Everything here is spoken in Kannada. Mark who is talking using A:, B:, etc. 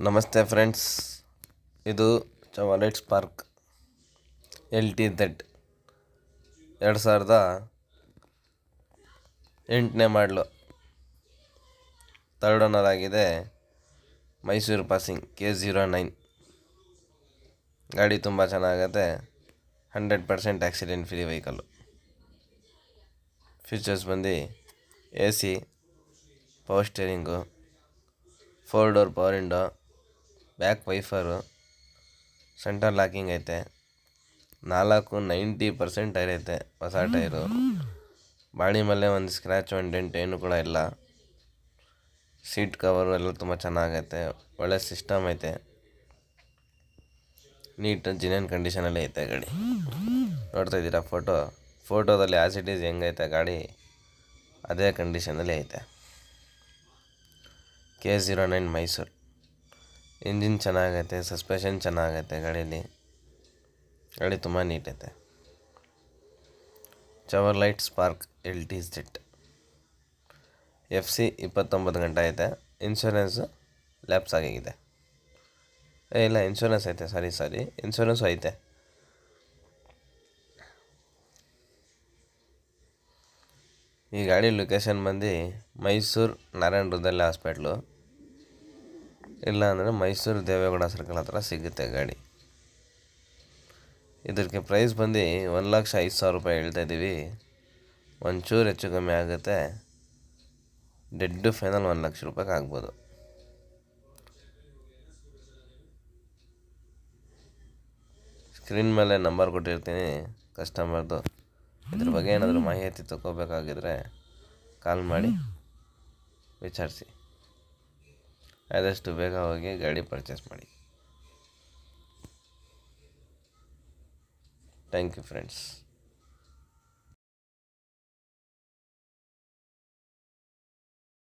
A: ನಮಸ್ತೆ ಫ್ರೆಂಡ್ಸ್, ಇದು ಚವಲೆಟ್ ಸ್ಪಾರ್ಕ್ LTZ 2008ನೇ ಮಾಡಲು. ಥರ್ಡ್ ಓನರ್ ಆಗಿದೆ. Mysuru passing K09. ಗಾಡಿ ತುಂಬ ಚೆನ್ನಾಗತ್ತೆ. 100% ಆಕ್ಸಿಡೆಂಟ್ ಫ್ರೀ ವೆಹಿಕಲ್ಲು. ಫೀಚರ್ಸ್ ಬಂದು AC, power steering, 4 door power window, back wiper, centre locking ಐತೆ. 90% ಟೈರ್ ಐತೆ, ಹೊಸ ಟೈರು. ಬಾಡಿ ಮೇಲೆ ಒಂದು ಸ್ಕ್ರ್ಯಾಚ್, ಒಂದು ಡೆಂಟ್ ಏನು ಕೂಡ ಇಲ್ಲ. ಸೀಟ್ ಕವರು ಎಲ್ಲ ತುಂಬ ಚೆನ್ನಾಗೈತೆ. ಒಳ್ಳೆ ಸಿಸ್ಟಮ್ ಐತೆ. ನೀಟ್ ಜಿನಿಯನ್ ಕಂಡೀಷನಲ್ಲಿ ಐತೆ ಗಾಡಿ. ನೋಡ್ತಾ ಇದ್ದೀರಾ ಫೋಟೋದಲ್ಲಿ ಆಸ್ ಇಟ್ ಈಸ್ ಹೆಂಗೈತೆ ಗಾಡಿ, ಅದೇ ಕಂಡೀಷನಲ್ಲಿ ಐತೆ. K09 ಮೈಸೂರು. ಇಂಜಿನ್ ಚೆನ್ನಾಗೈತೆ, ಸಸ್ಪೆಷನ್ ಚೆನ್ನಾಗೈತೆ ಗಾಡೀಲಿ. ಗಾಡಿ ತುಂಬ ನೀಟ್ ಐತೆ. ಚವರ್ಲೈಟ್ ಸ್ಪಾರ್ಕ್ LTZ. FC 29 ಗಂಟೆ ಐತೆ. ಇನ್ಶೂರೆನ್ಸು ಲ್ಯಾಪ್ಸ್ ಆಗಿದೆ. ಇಲ್ಲ, ಇನ್ಶೂರೆನ್ಸ್ ಐತೆ. ಸಾರಿ ಇನ್ಶೂರೆನ್ಸು ಐತೆ. ಈ ಗಾಡಿ ಲೊಕೇಶನ್ ಬಂದು ಮೈಸೂರು ನಾರಾಯಣ ಹೃದಯ ಹಾಸ್ಪಿಟ್ಲು, ಇಲ್ಲ ಅಂದರೆ ಮೈಸೂರು ದೇವೇಗೌಡ ಸರ್ಕಲ್ ಹತ್ರ ಸಿಗುತ್ತೆ ಗಾಡಿ. ಇದಕ್ಕೆ ಪ್ರೈಸ್ ಬಂದು 1,05,000 ರೂಪಾಯಿ ಹೇಳ್ತಾಯಿದ್ದೀವಿ. ಒಂಚೂರು ಹೆಚ್ಚು ಕಮ್ಮಿ ಆಗುತ್ತೆ. ಡೆಡ್ ಫೈನಲ್ 1 ಲಕ್ಷ ರೂಪಾಯಿಗೆ ಆಗ್ಬೋದು. ಸ್ಕ್ರೀನ್ ಮೇಲೆ ನಂಬರ್ ಕೊಟ್ಟಿರ್ತೀನಿ ಕಸ್ಟಮರ್ದು. ಇದ್ರ ಬಗ್ಗೆ ಏನಾದರೂ ಮಾಹಿತಿ ತಗೋಬೇಕಾಗಿದ್ರೆ ಕಾಲ್ ಮಾಡಿ ವಿಚಾರಿಸಿ. ಆದಷ್ಟು ಬೇಗ ಹೋಗಿ ಗಾಡಿ ಪರ್ಚೇಸ್ ಮಾಡಿ. Thank you friends.